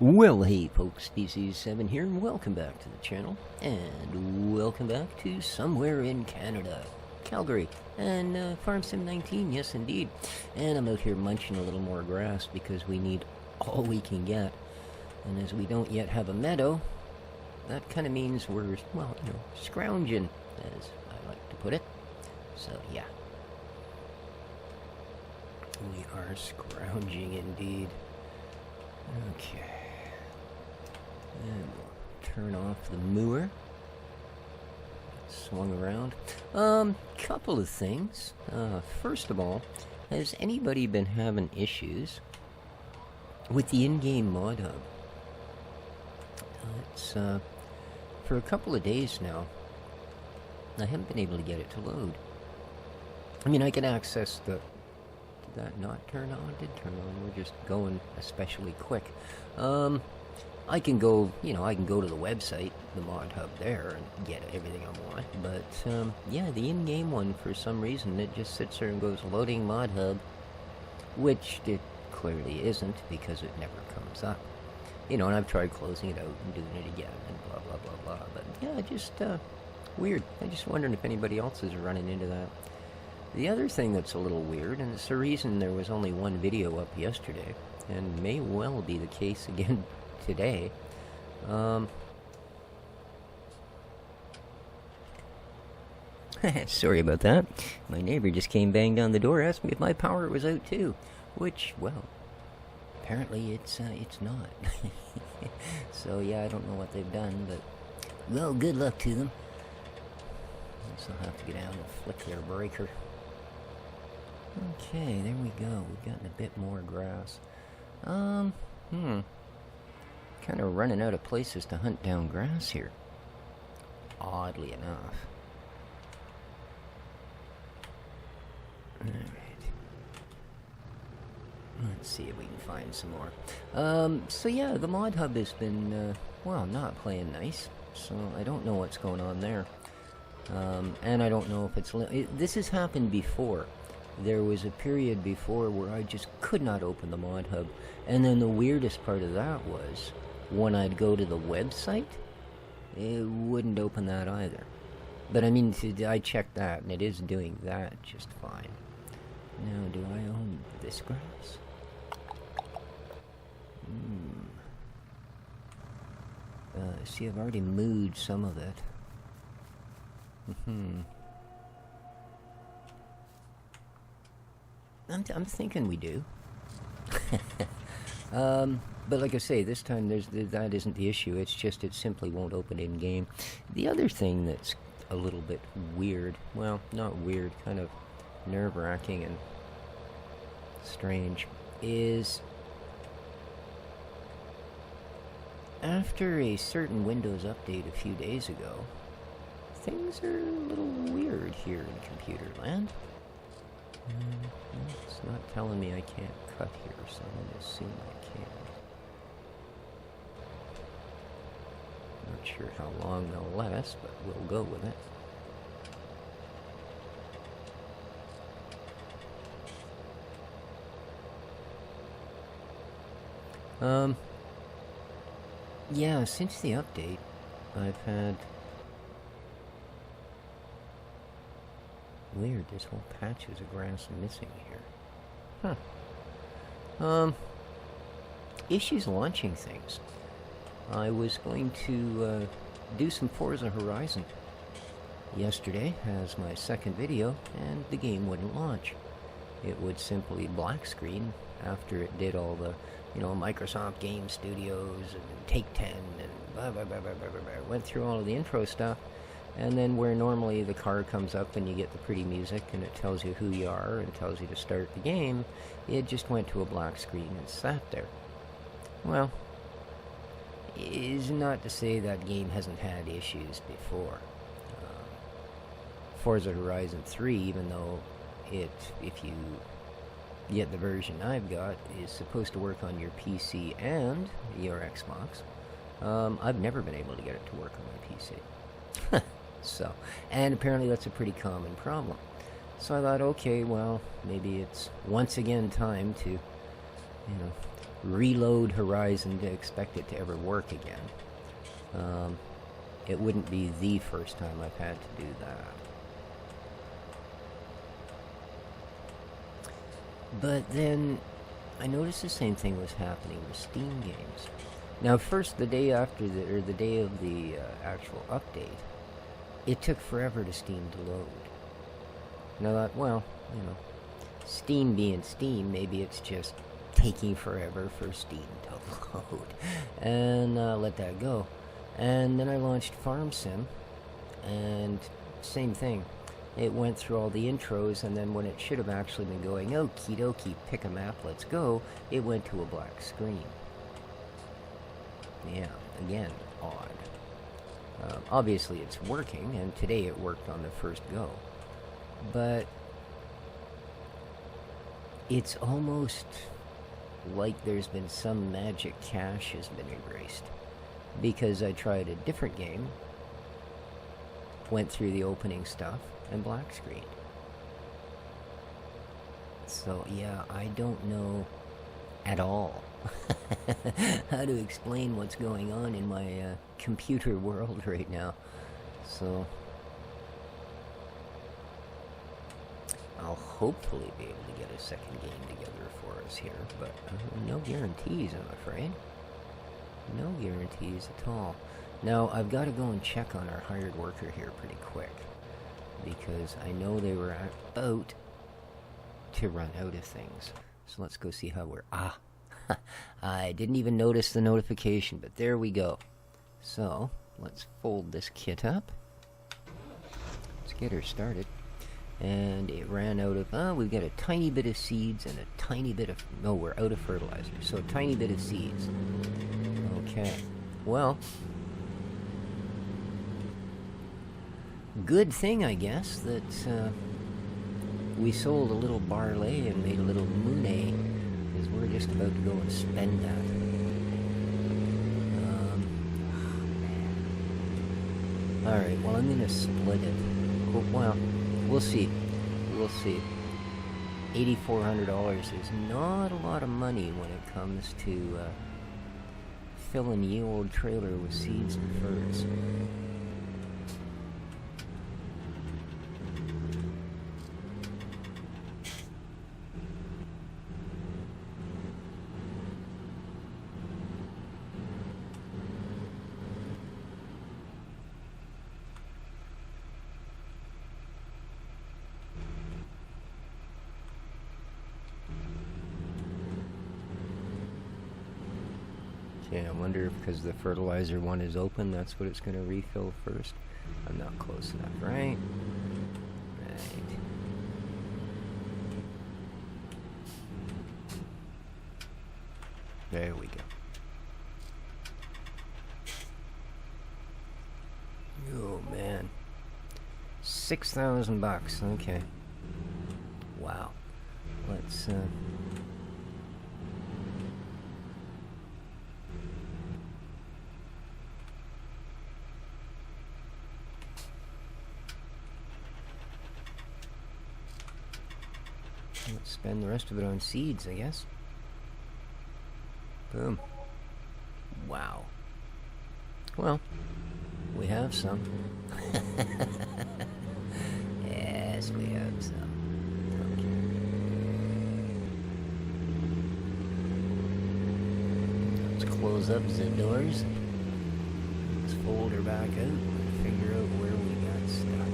Well, hey folks, DC7 here, and welcome back to the channel, and welcome back to somewhere in Canada, Calgary, and Farm Sim 19, yes indeed. And I'm out here munching a little more grass because we need all we can get, and as we don't yet have a meadow, that kind of means we're, well, you know, scrounging, as I like to put it. So, yeah. We are scrounging indeed. Okay. And we'll turn off the mower. Swung around. Couple of things. First of all, has anybody been having issues with the in-game mod hub? It's, for a couple of days now, I haven't been able to get it to load. I mean, I can access the... Did that not turn on? It did turn on. We're just going especially quick. I can go, you know, I can go to the website, the mod hub there, and get everything I want. But, yeah, the in-game one, for some reason, it just sits there and goes, loading mod hub, which it clearly isn't, because it never comes up. You know, and I've tried closing it out and doing it again, and blah, blah, blah, blah. But, yeah, just, weird. I'm just wondering if anybody else is running into that. The other thing that's a little weird, and it's the reason there was only one video up yesterday, and may well be the case again today, sorry about that. My neighbor just came banging down the door, asked me if my power was out too, which, well, apparently it's not. So yeah, I don't know what they've done, but, well, good luck to them. Guess I'll have to get down and flick their breaker. Okay, there we go. We've gotten a bit more grass. Kind of running out of places to hunt down grass here. Oddly enough. Alright. Let's see if we can find some more. So yeah, the mod hub has been, well, not playing nice. So I don't know what's going on there. And I don't know if it's... this has happened before. There was a period before where I just could not open the mod hub. And then the weirdest part of that was, when I'd go to the website, it wouldn't open that either. But I mean, I checked that, and it is doing that just fine. Now, do I own this grass? See, I've already moved some of it. I'm thinking we do. But like I say, this time that isn't the issue. It's just it simply won't open in game. The other thing that's a little bit weird, well, not weird, kind of nerve-wracking and strange, is after a certain Windows update a few days ago, things are a little weird here in computer land. It's not telling me I can't cut here, so I'm going to assume I can. Not sure how long they'll let us, but we'll go with it. Yeah, since the update, I've had... Weird, there's whole patches of grass missing here. Issues launching things. I was going to do some Forza Horizon yesterday as my second video, and the game wouldn't launch. It would simply black screen after it did all the, you know, Microsoft Game Studios and Take-10 and blah, blah, blah, blah, blah, blah, blah. Went through all of the intro stuff. And then where normally the car comes up and you get the pretty music and it tells you who you are and tells you to start the game, it just went to a black screen and sat there. Well, is not to say that game hasn't had issues before. Forza Horizon 3, even though it, if you get the version I've got, is supposed to work on your PC and your Xbox, I've never been able to get it to work on my PC. So, and apparently that's a pretty common problem. So I thought, okay, well, maybe it's once again time to, you know, reload Horizon to expect it to ever work again. It wouldn't be the first time I've had to do that. But then I noticed the same thing was happening with Steam games. Now, first, the day after the day of the actual update, it took forever to Steam to load. And I thought, well, you know, Steam being Steam, maybe it's just taking forever for Steam to load, and let that go. And then I launched Farm Sim, and same thing. It went through all the intros, and then when it should have actually been going, okie dokie, pick a map, let's go, it went to a black screen. Yeah, again, odd. Obviously it's working, and today it worked on the first go. But it's almost like there's been some magic cache has been erased. Because I tried a different game, went through the opening stuff, and black screened. So yeah, I don't know at all how to explain what's going on in my computer world right now. So I'll hopefully be able to get a second game together for us here, but no guarantees, I'm afraid. No guarantees at all. Now, I've got to go and check on our hired worker here pretty quick, because I know they were about to run out of things. So let's go see how we're... I didn't even notice the notification, but there we go. So, let's fold this kit up. Let's get her started. And it ran out of... we've got a tiny bit of seeds and a tiny bit of... No, we're out of fertilizer. So a tiny bit of seeds. Okay. Well... good thing, I guess, that we sold a little barley and made a little moonay, because we're just about to go and spend that. Alright, well, I'm going to split it. Oh, well, we'll see. We'll see. $8,400 is not a lot of money when it comes to filling the old trailer with seeds and furs. Okay, I wonder if because the fertilizer one is open, that's what it's going to refill first. I'm not close enough, right? Right. There we go. Oh, man. $6,000. Okay. Wow. Let's, let's spend the rest of it on seeds, I guess. Boom. Wow. Well, we have some. Yes, we have some. Okay. Let's close up the doors. Let's fold her back out and figure out where we got stuck.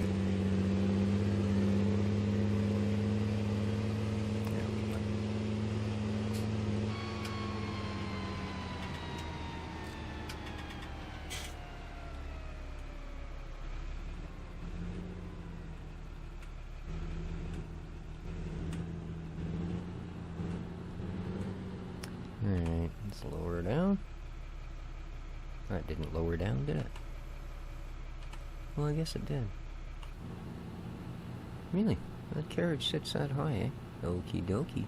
Alright, let's lower her down. That didn't lower down, did it? Well, I guess it did. Really? That carriage sits that high, eh? Okie dokie.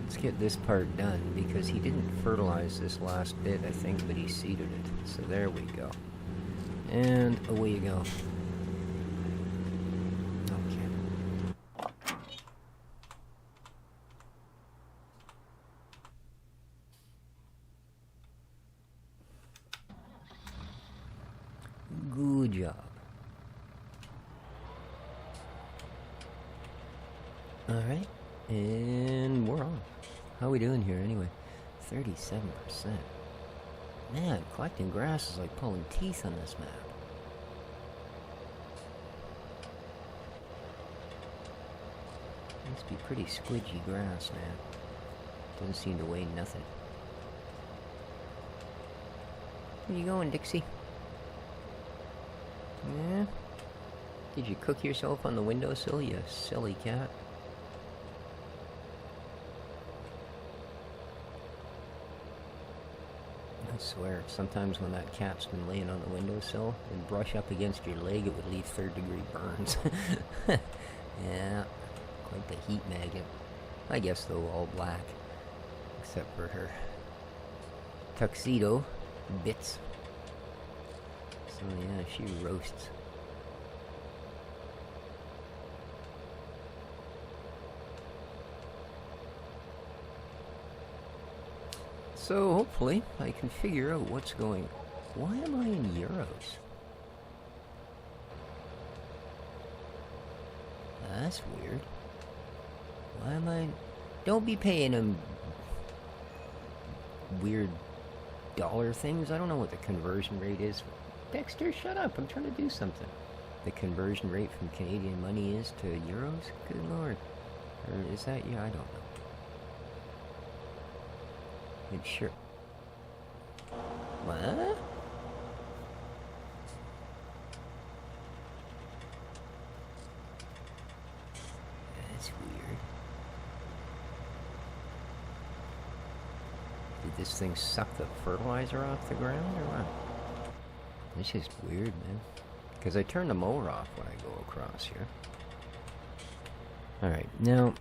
Let's get this part done, because he didn't fertilize this last bit, I think, but he seeded it. So there we go. And away you go. Alright, and we're on. How are we doing here anyway? 37%. Man, collecting grass is like pulling teeth on this map. Must be pretty squidgy grass, man. Doesn't seem to weigh nothing. Where you going, Dixie? Yeah? Did you cook yourself on the windowsill, you silly cat? I swear, sometimes when that cat's been laying on the windowsill and brush up against your leg, it would leave third-degree burns. Yeah, quite the heat magnet. I guess, though, all black. Except for her tuxedo bits. So, yeah, she roasts. So, hopefully, I can figure out what's going... Why am I in euros? That's weird. Why am I... Don't be paying him... weird dollar things. I don't know what the conversion rate is. Dexter, shut up. I'm trying to do something. The conversion rate from Canadian money is to euros? Good lord. Or is that... Yeah, I don't know. It sure... What? That's weird. Did this thing suck the fertilizer off the ground or what? It's just weird, man. Because I turn the mower off when I go across here. Alright, now...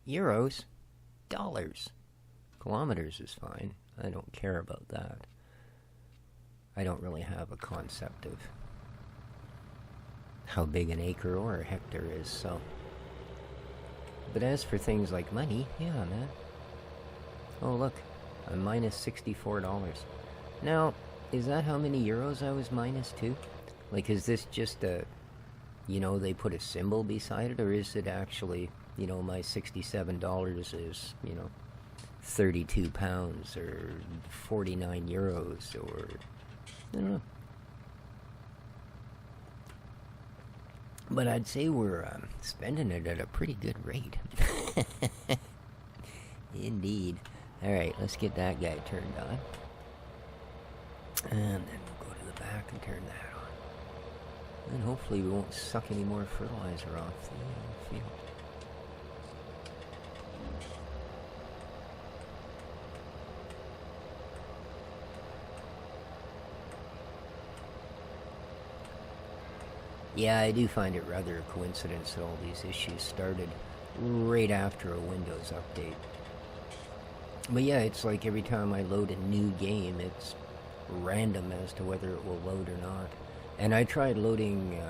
Euros? Dollars. Kilometers is fine. I don't care about that. I don't really have a concept of how big an acre or a hectare is, so... But as for things like money, yeah, man. Oh, look. I'm minus $64. Now, is that how many euros I was minus to? Like, is this just a... You know, they put a symbol beside it, or is it actually... You know, my $67 is, you know, 32 pounds or 49 euros or... I don't know. But I'd say we're spending it at a pretty good rate. Indeed. Alright, let's get that guy turned on. And then we'll go to the back and turn that on. And hopefully we won't suck any more fertilizer off the field. Yeah, I do find it rather a coincidence that all these issues started right after a Windows update. But yeah, it's like every time I load a new game, it's random as to whether it will load or not. And I tried loading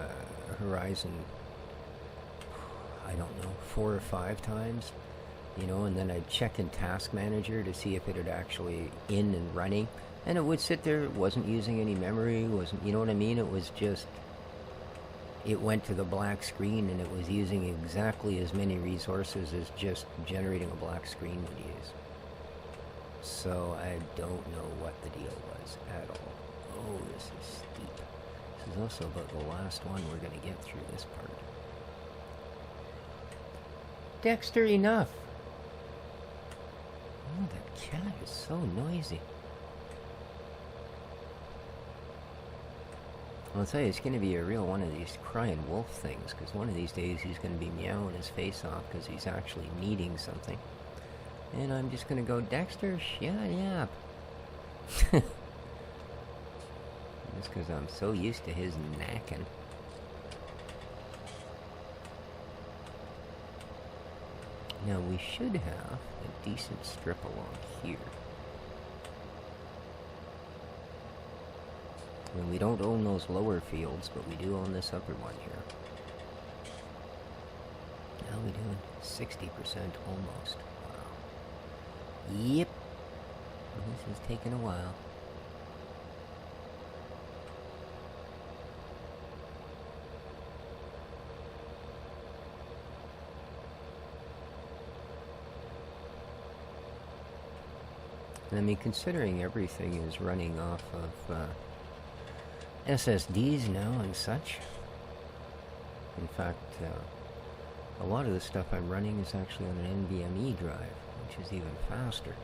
Horizon, I don't know, 4 or 5 times, you know, and then I'd check in Task Manager to see if it had actually in and running. And it would sit there, it wasn't using any memory, wasn't, you know what I mean? It was just... It went to the black screen and it was using exactly as many resources as just generating a black screen would use. So I don't know what the deal was at all. Oh, this is steep. This is also about the last one we're going to get through this part. Dexter, enough! Oh, that cat is so noisy. I'll tell you, it's going to be a real one of these crying wolf things, because one of these days he's going to be meowing his face off because he's actually needing something. And I'm just going to go, Dexter, shut up. Just because I'm so used to his knacking. Now, we should have a decent strip along here. And we don't own those lower fields, but we do own this upper one here. How are we doing? 60% almost. Wow. Yep. This is taking a while. I mean, considering everything is running off of SSDs now and such. In fact, a lot of the stuff I'm running is actually on an NVMe drive, which is even faster.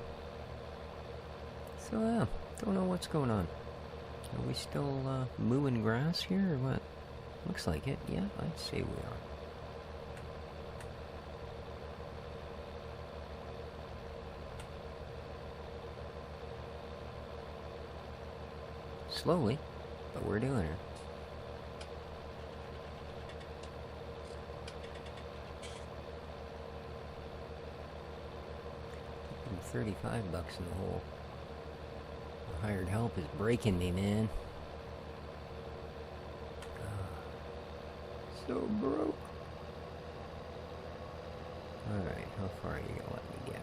So, yeah, don't know what's going on. Are we still mooing grass here, or what? Looks like it. Yeah, I'd say we are. Slowly, but we're doing it. I'm $35 in the hole. The hired help is breaking me, man. So broke. Alright, how far are you gonna let me get?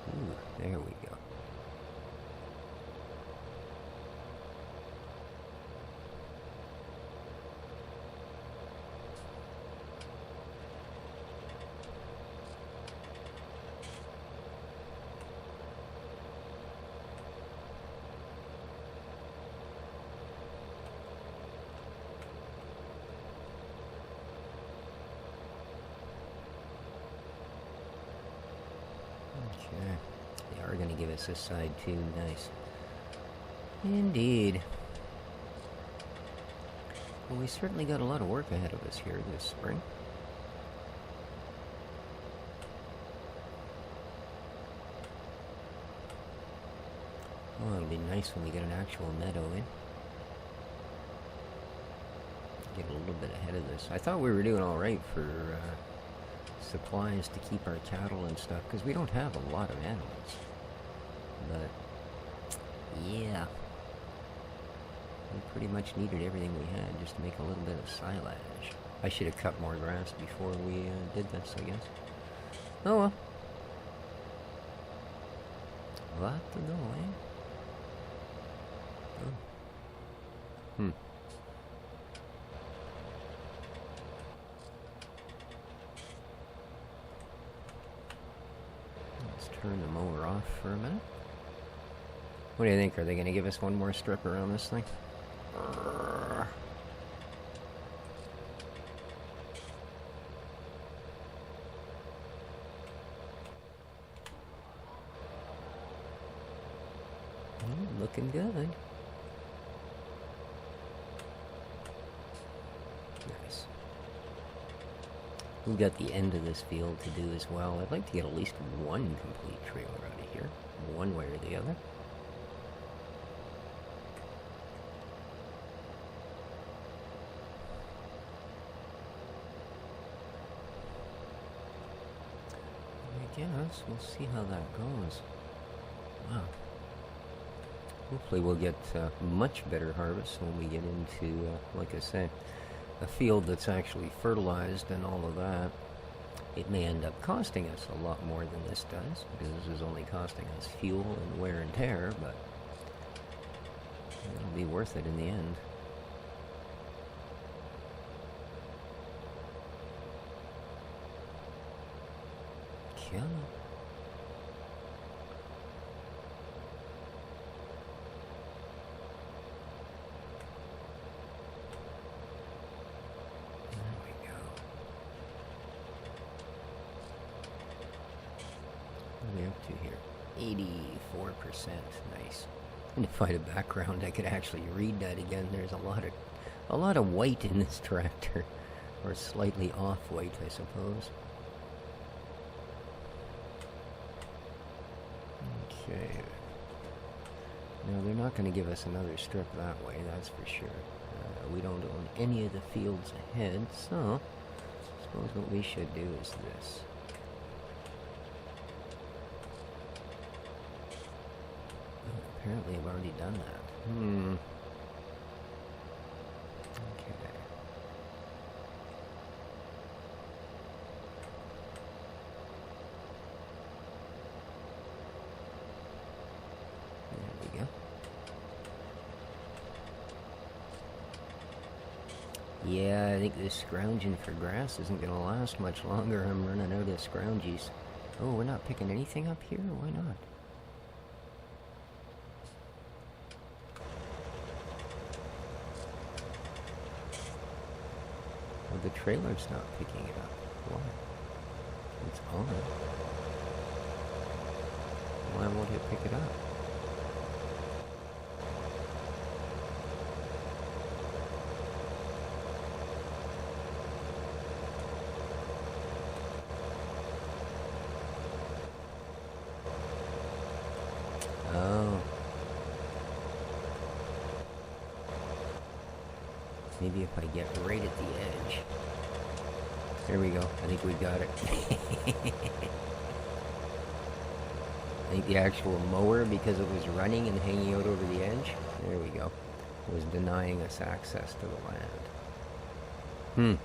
Ooh, there we go. They are going to give us this side too. Nice. Indeed. Well, we certainly got a lot of work ahead of us here this spring. Oh, it'll be nice when we get an actual meadow in. Get a little bit ahead of this. I thought we were doing all right for supplies to keep our cattle and stuff, because we don't have a lot of animals. But yeah, we pretty much needed everything we had just to make a little bit of silage. I should have cut more grass before we did this, I guess. Oh well. Lot to go, eh? Oh. Let's turn the mower off for a minute. What do you think? Are they going to give us one more strip around this thing? Looking good. Nice. We've got the end of this field to do as well. I'd like to get at least one complete trailer out of here, one way or the other. I guess we'll see how that goes. Wow. Hopefully we'll get much better harvest when we get into, like I said, a field that's actually fertilized and all of that. It may end up costing us a lot more than this does, because this is only costing us fuel and wear and tear, but it'll be worth it in the end. Kill it. What are we up to here? 84%. Nice. And if I had a background, I could actually read that again. There's a lot of white in this tractor, or slightly off white, I suppose. Okay. Now they're not going to give us another strip that way, that's for sure. We don't own any of the fields ahead, so I suppose what we should do is this. Apparently I've already done that. Okay. There we go. Yeah, I think this scrounging for grass isn't going to last much longer. I'm running out of scroungies. Oh, we're not picking anything up here? Why not? trailer's not picking it up. Why? It's on. Why won't it pick it up? Oh. Maybe if I get right at the edge. There we go. I think we got it. I think the actual mower, because it was running and hanging out over the edge, there we go, was denying us access to the land.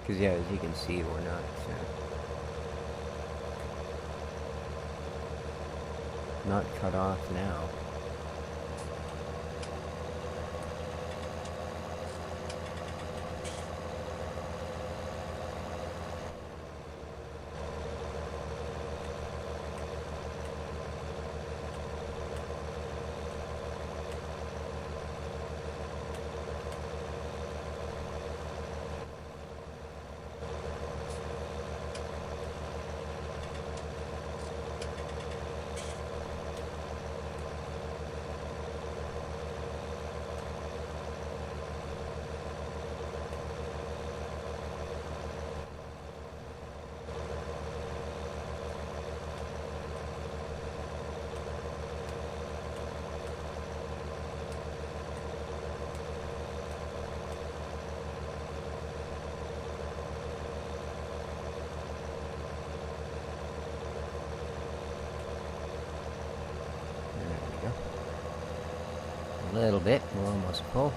Because, yeah, as you can see, we're not... not cut off now. A little bit, we're almost full.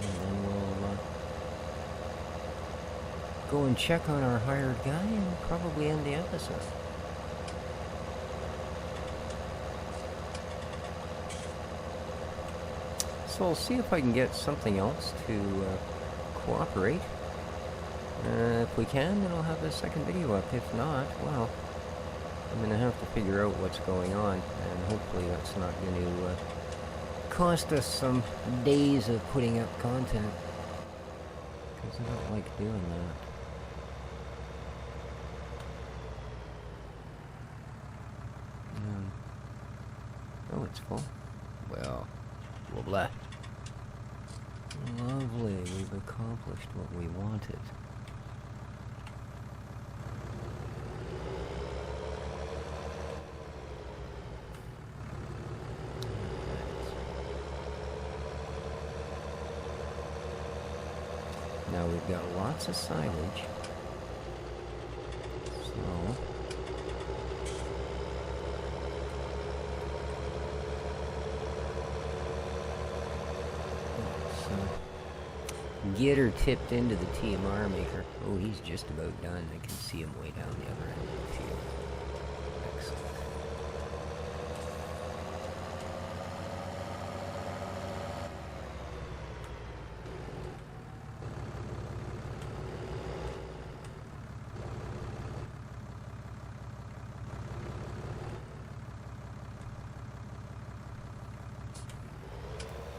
And then we'll go and check on our hired guy and probably end the episode. So I'll see if I can get something else to cooperate. If we can, then I'll have a second video up. If not, well, I'm going to have to figure out what's going on, and hopefully that's not going to cost us some days of putting up content, because I don't like doing that. Oh, it's full. Well, blah blah. Lovely, we've accomplished what we wanted. Now we've got lots of silage, so get her tipped into the TMR maker. Oh, he's just about done. I can see him way down the other end of the field. Excellent.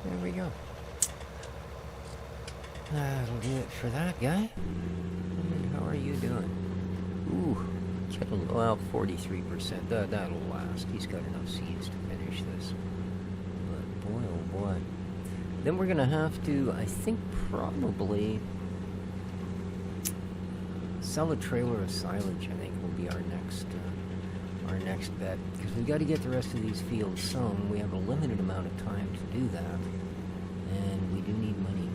There we go. That'll do it for that guy. How are you doing? Ooh, kettle, well, 43%. That'll last. He's got enough seeds to finish this. But boy, oh boy. Then we're gonna have to, I think, probably sell a trailer of silage. I think will be our next bet, because we've got to get the rest of these fields sown. We have a limited amount of time to do that, and we do need money.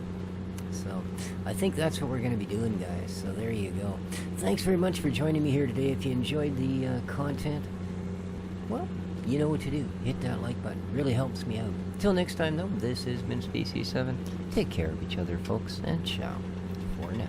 So I think that's what we're going to be doing, guys. So there you go. Thanks very much for joining me here today. If you enjoyed the content, well, you know what to do. Hit that like button. Really helps me out. Until next time, though, this has been Species 7. Take care of each other, folks, and ciao for now.